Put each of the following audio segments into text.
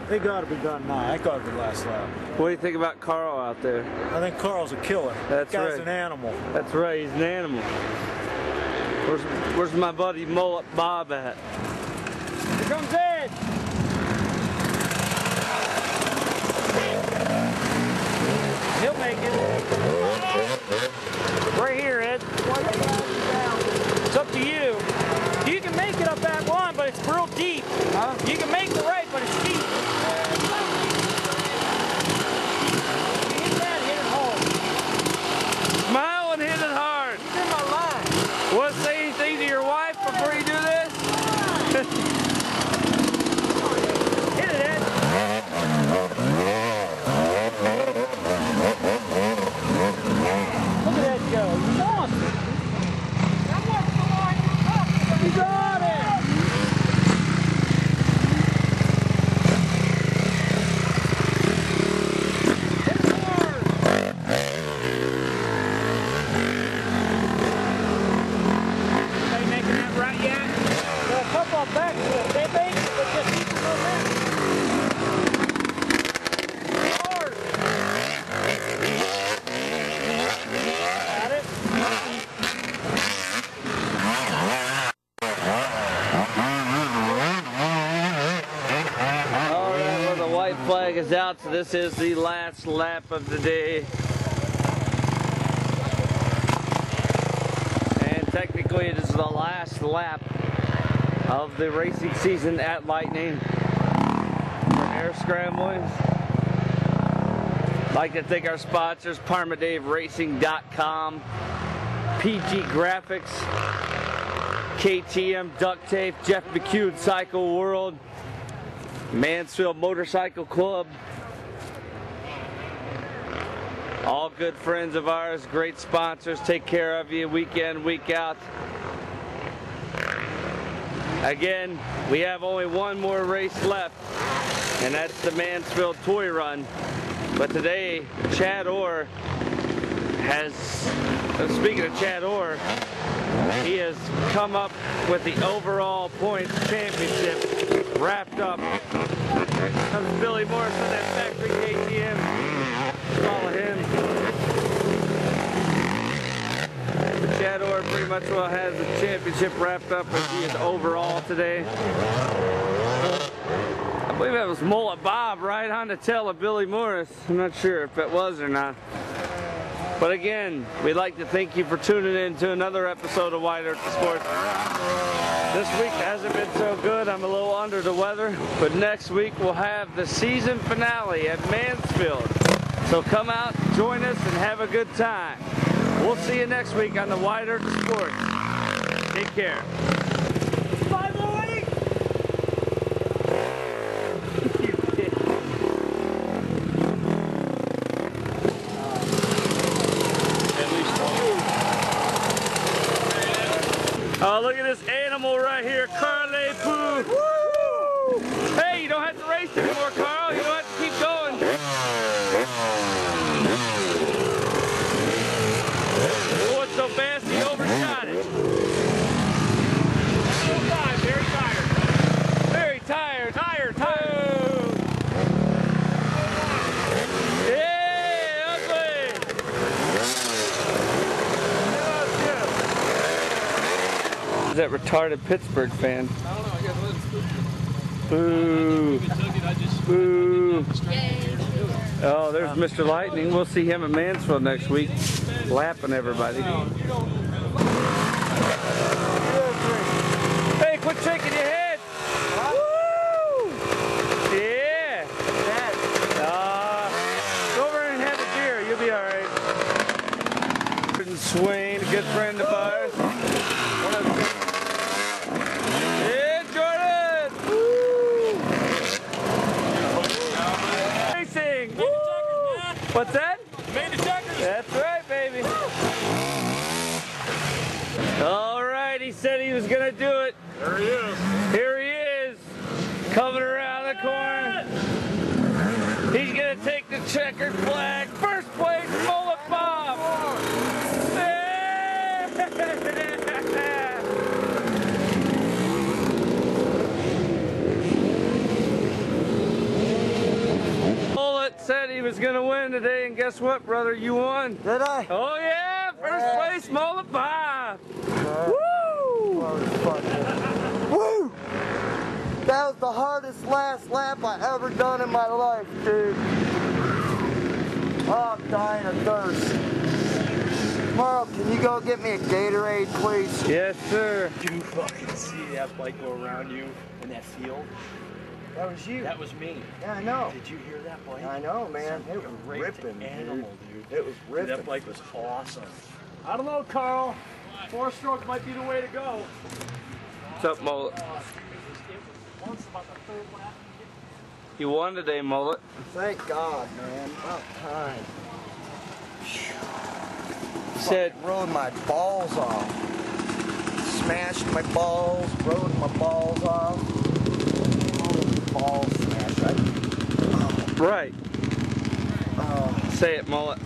They got to be done now. That got to be last lap. What do you think about Karl out there? I think Karl's a killer. That's that guy's right. an animal. That's right, he's an animal. Where's my buddy Mullet Bob at? Here comes Ed! He'll make it. Right here, Ed. It's up to you. You can make it up that one, but it's real deep. Huh? You can make the right, but it's deep. You hit that, hit it hard. Smile and hit it hard. He's in my line. Want to say anything to your wife before you do this? Hit it, Ed. Look at that go. He's awesome. You got it! Hit hard! Are you making that right yet? Got a couple of back to it. They make it, but just keep it on that. Hard! Got it? Flag is out, so this is the last lap of the day. And technically it is the last lap of the racing season at Lightning for air scrambling. I'd like to thank our sponsors, ParmaDaveRacing.com, PG Graphics, KTM Duct Tape, Jeff McCune Cycle World, Mansfield Motorcycle Club, all good friends of ours, great sponsors, take care of you week in, week out. Again, we have only one more race left, and that's the Mansfield Toy Run. But today, Chad Orr has, speaking of Chad Orr, he has come up with the overall points championship wrapped up. Comes Billy Morris from that factory KTM. Follow him. But Chad Orr pretty much well has the championship wrapped up as he is overall today. I believe that was Mullet Bob right on the tail of Billy Morris. I'm not sure if it was or not. But again, we'd like to thank you for tuning in to another episode of Wide Earth Sports. This week hasn't been so good. I'm a little under the weather. But next week we'll have the season finale at Mansfield. So come out, join us, and have a good time. We'll see you next week on the Wide Earth Sports. Take care. Bye, boy! Oh, look at this animal right here, Karl. Woo! Hey, you don't have to race anymore, Karl. You don't have to keep going. Oh, it's so fast he overshot it. Very tired. Very tired. Tired. Yeah, ugly. That retarded Pittsburgh fan. I don't know, I got let him spook me. Boo. Boo. Oh, there's Um, Mr. Lightning. We'll see him at Mansfield next week, lapping everybody. Hey, quit shaking your head. Woo! Yeah. Go over and have a beer. You'll be all right. Swain, a good friend of ours. Yeah, Jordan! Woo! Racing! Woo! What's that? Made the checkers! That's right, baby. All right, he said he was gonna do it. There he is. Here he is, coming around the corner. He's gonna take the checkered flag. First place, Mullet Bob. was gonna win today, and guess what, brother? You won. Did I? Oh yeah, first place, Mullet Bob. Woo! Oh, it's fun. Woo! That was the hardest last lap I ever done in my life, dude. Oh, I'm dying of thirst. Carl, can you go get me a Gatorade, please? Yes, sir. Did you fucking see that bike go around you in that field? That was you. That was me. Yeah, I know. Did you hear that bike? I know, man. It was Great ripping, animal, dude. dude. It was Dude, ripping. that bike was awesome. I don't know, Carl. 4-stroke might be the way to go. What's up, Mullet? You won today, Mullet. Thank God, man. About time. Said, Rode my balls off. Smashed my balls, rode my balls off. Ball smash. right. Oh, Say it, Mullet.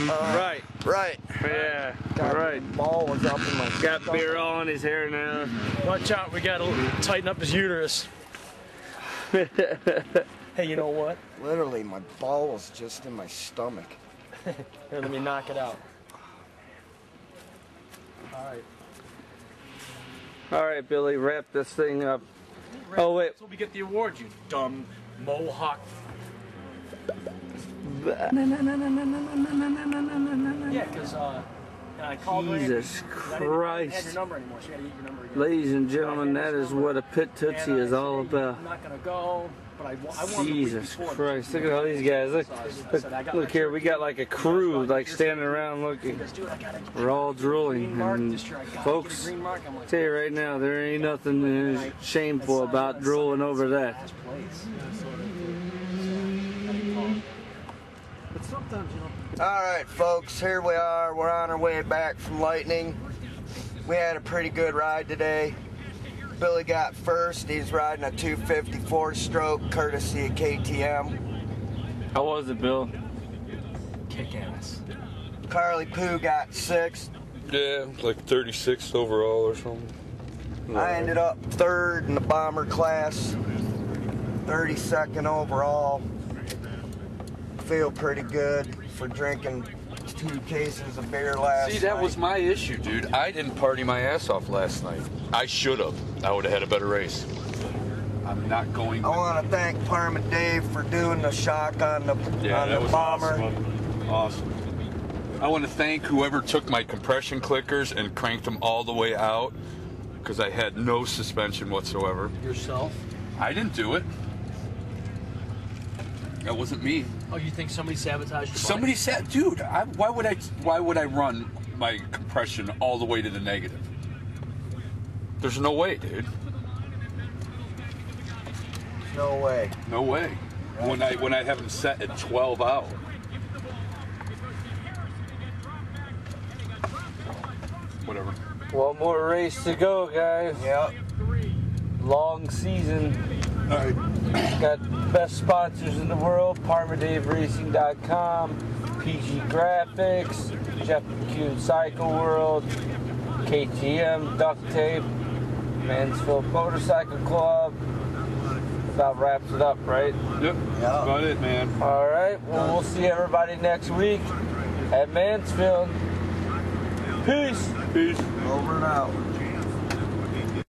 Right. right. Yeah, God, right. the ball was up in my Got stomach. beer all in his hair now. Watch out, we gotta tighten up his uterus. Hey, you know what? Literally, my ball was just in my stomach. Here, let me knock it out. Alright. All right, Billy, wrap this thing up. Oh, wait. So we get the award, you dumb mohawk. Yeah, because I called her in. Jesus I didn't have Christ. your number anymore, so you gotta get your number again. Ladies and gentlemen, that is what a pit tootsie is all about. I'm not gonna go, but I want Jesus Christ, look at all these guys. Look here, we got like a crew like standing around looking. We're all drooling. And folks, tell you right now, there ain't nothing shameful about drooling over that. But sometimes, you know. All right, folks, here we are. We're on our way back from Lightning. We had a pretty good ride today. Billy got first. He's riding a 254 stroke, courtesy of KTM. How was it, Bill? Kick ass. Carly Poo got sixth. Yeah, like 36 overall or something. I ended up third in the bomber class, 32nd overall. Feel pretty good for drinking 2 cases of beer last See, that night. was my issue, dude. I didn't party my ass off last night. I should have. I would have had a better race. I'm not going. I want to thank Parma Dave for doing the shock on the, Yeah, on that the was bomber. awesome. I want to thank whoever took my compression clickers and cranked them all the way out, because I had no suspension whatsoever. Yourself? I didn't do it. That wasn't me. Oh, you think somebody sabotaged your bike? Somebody said, dude, why would I run my compression all the way to the negative? There's no way, dude. No way. No way. When I have them set at 12 out. Whatever. One more race to go, guys. Yep. Long season. All right. Got best sponsors in the world, ParmaDaveRacing.com, PG Graphics, Jeff McCune Cycle World, KTM Duct Tape, Mansfield Motorcycle Club. About wraps it up, right? Yep. That's about it, man. All right. Well, we'll see everybody next week at Mansfield. Peace. Peace. Over and out.